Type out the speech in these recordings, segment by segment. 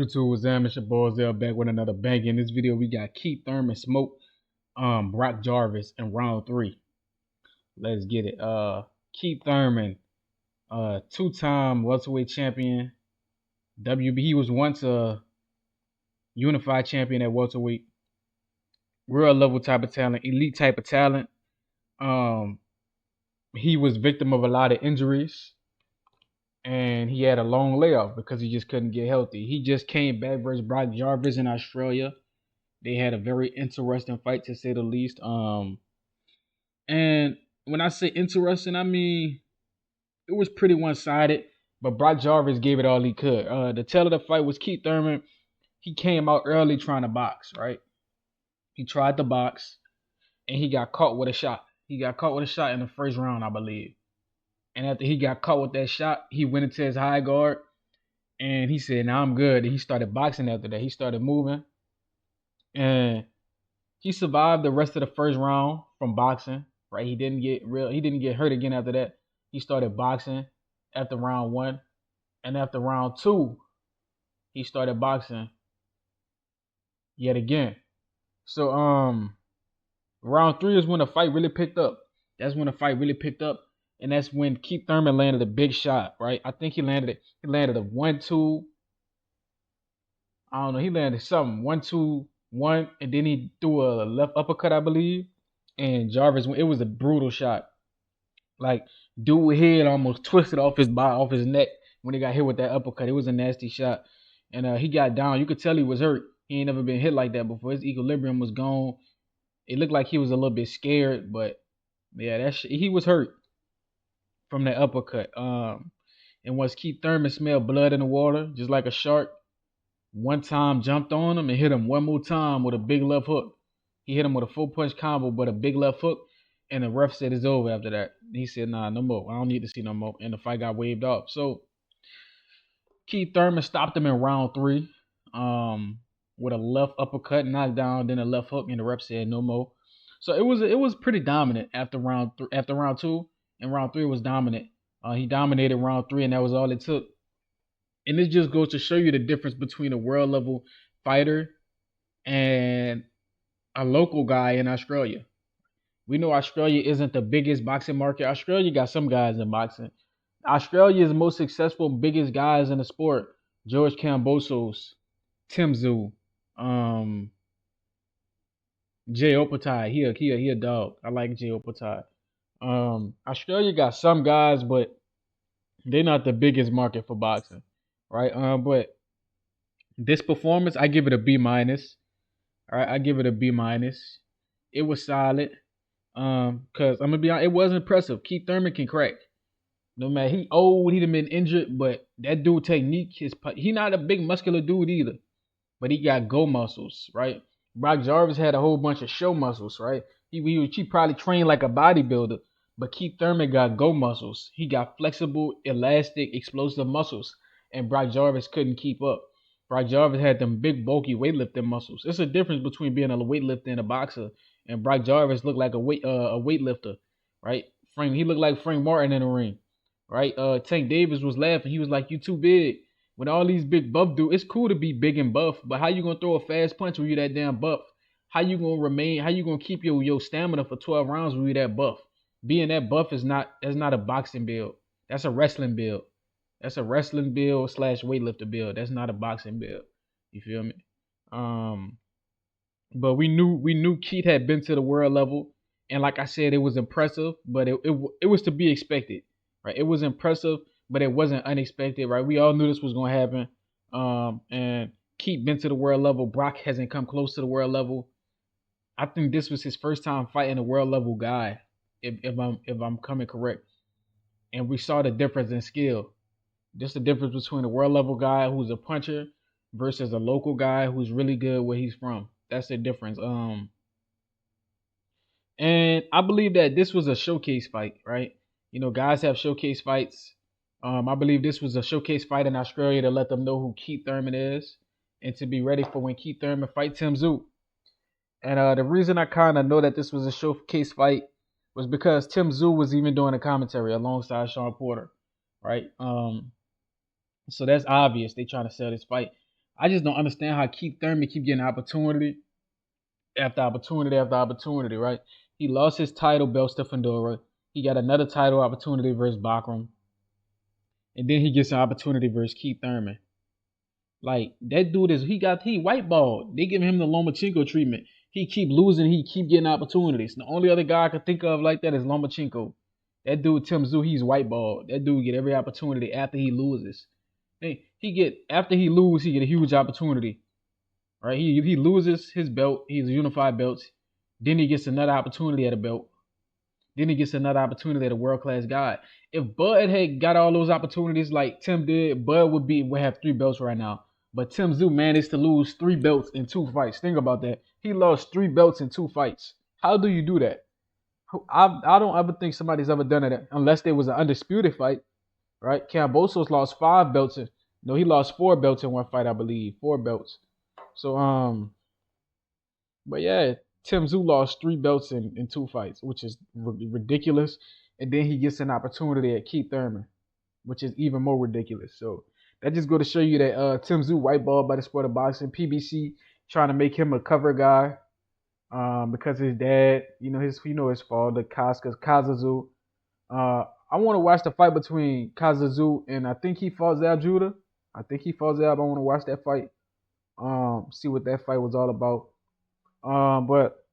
YouTube was it's your boy Zell back with another bang. In this video, we got Keith Thurman smoke Brock Jarvis in round 3. Let's get it. Keith Thurman, two-time welterweight champion. WB, he was once a unified champion at welterweight. Real level type of talent, elite type of talent. He was victim of a lot of injuries, and he had a long layoff because he just couldn't get healthy. He just came back versus Brock Jarvis in Australia. They had a very interesting fight, to say the least. And when I say interesting, I mean it was pretty one-sided, but Brock Jarvis gave it all he could. The tail of the fight was Keith Thurman. He came out early trying to box, right? He tried to box, and he got caught with a shot. He got caught with a shot in the first round, I believe. And after he got caught with that shot, he went into his high guard, and he said, "Now I'm good." And he started boxing after that. He started moving, and he survived the rest of the first round from boxing. Right, he didn't get hurt again after that. He started boxing after round 1, and after round 2, he started boxing yet again. So round 3 is when the fight really picked up. That's when the fight really picked up, and that's when Keith Thurman landed a big shot. Right, I think he landed a 1-2. I don't know. He landed something 1-2-1, and then he threw a left uppercut, I believe. And Jarvis, it was a brutal shot. Like, dude head almost twisted off his neck when he got hit with that uppercut. It was a nasty shot, and he got down. You could tell he was hurt. He ain't never been hit like that before. His equilibrium was gone. It looked like he was a little bit scared, but yeah, he was hurt from that uppercut. And once Keith Thurman smelled blood in the water, just like a shark, one time jumped on him and hit him one more time with a big left hook. He hit him with a 4-punch combo, but a big left hook, and the ref said it's over after that. He said, "Nah, no more. I don't need to see no more." And the fight got waved off. So Keith Thurman stopped him in round 3 with a left uppercut, knockdown, then a left hook, and the ref said no more. So it was pretty dominant after round 2, and round 3 was dominant. He dominated round 3, and that was all it took. And this just goes to show you the difference between a world level fighter and a local guy in Australia. We know Australia isn't the biggest boxing market. Australia got some guys in boxing. Australia's most successful, biggest guys in the sport: George Kambosos, Tim Tszyu, Jay Opatai. He a dog. I like Jay Opatai. Australia got some guys, but they're not the biggest market for boxing, right? But this performance, I give it a B minus. All right, I give it a B minus. It was solid. Cause I'm gonna be honest, it was impressive. Keith Thurman can crack. No matter, he old, he done been injured, but that dude technique, he not a big muscular dude either, but he got go muscles, right? Brock Jarvis had a whole bunch of show muscles, right? He probably trained like a bodybuilder, but Keith Thurman got go muscles. He got flexible, elastic, explosive muscles, and Brock Jarvis couldn't keep up. Brock Jarvis had them big, bulky weightlifting muscles. It's a difference between being a weightlifter and a boxer. And Brock Jarvis looked like a weightlifter, right? He looked like Frank Martin in the ring, right? Tank Davis was laughing. He was like, "You too big." When all these big buff dudes, it's cool to be big and buff, but how you gonna throw a fast punch when you that damn buff? How you gonna keep your stamina for 12 rounds when you that buff? Being that buff that's not a boxing build. That's a wrestling build. That's a wrestling build / weightlifter build. That's not a boxing build. You feel me? But we knew Keith had been to the world level, and like I said, it was impressive, but it was to be expected, right? It was impressive, but it wasn't unexpected, right? We all knew this was gonna happen. And Keith been to the world level. Brock hasn't come close to the world level. I think this was his first time fighting a world level guy, if I'm coming correct. And we saw the difference in skill. Just the difference between a world level guy who's a puncher versus a local guy who's really good where he's from. That's the difference. And I believe that this was a showcase fight, right? You know, guys have showcase fights. I believe this was a showcase fight in Australia to let them know who Keith Thurman is and to be ready for when Keith Thurman fight Tim Tszyu. And the reason I kind of know that this was a showcase fight was because Tim Tszyu was even doing a commentary alongside Sean Porter, right? So that's obvious. They trying to sell this fight. I just don't understand how Keith Thurman keep getting opportunity after opportunity after opportunity, right? He lost his title belt to Fedora. He got another title opportunity versus Bakram. And then he gets an opportunity versus Keith Thurman. Like that dude he white balled. They give him the Lomachenko treatment. He keep losing, he keep getting opportunities. The only other guy I can think of like that is Lomachenko. That dude Tim Tszyu, he's white balled. That dude get every opportunity after he loses. He get after he loses, he get a huge opportunity. Right? He loses his belt, he's unified belts. Then he gets another opportunity at a belt. Then he gets another opportunity at a world class guy. If Bud had got all those opportunities like Tim did, Bud would have 3 belts right now. But Tim Tszyu managed to lose 3 belts in 2 fights. Think about that. He lost 3 belts in 2 fights. How do you do that? I don't ever think somebody's ever done it unless there was an undisputed fight, right? Kambosos lost 5 belts. No, he lost 4 belts in one fight, I believe. 4 belts. So but yeah, Tim Tszyu lost 3 belts in 2 fights, which is ridiculous. And then he gets an opportunity at Keith Thurman, which is even more ridiculous. So that just go to show you that Tim Tszyu white ball by the sport of boxing. PBC trying to make him a cover guy because his dad, his father, Kazazu. I want to watch the fight between Kazazu and I think he fought Zab Judah. I want to watch that fight. See what that fight was all about. But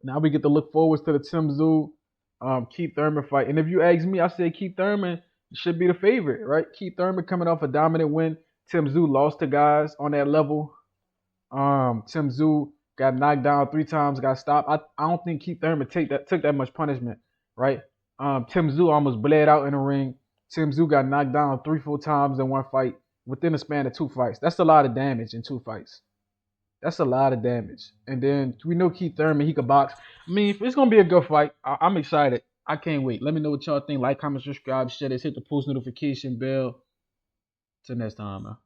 now we get to look forward to the Tim Tszyu, Keith Thurman fight. And if you ask me, I say Keith Thurman should be the favorite, right? Keith Thurman coming off a dominant win. Tim Tszyu lost to guys on that level. Tim Tszyu got knocked down 3 times, got stopped. I don't think Keith Thurman took that much punishment, right? Tim Tszyu almost bled out in the ring. Tim Tszyu got knocked down 3-4 times in one fight within a span of 2 fights. That's a lot of damage in 2 fights. That's a lot of damage. And then we know Keith Thurman, he could box. I mean, it's going to be a good fight. I'm excited. I can't wait. Let me know what y'all think. Like, comment, subscribe, share this, hit the post notification bell. Till next time, man.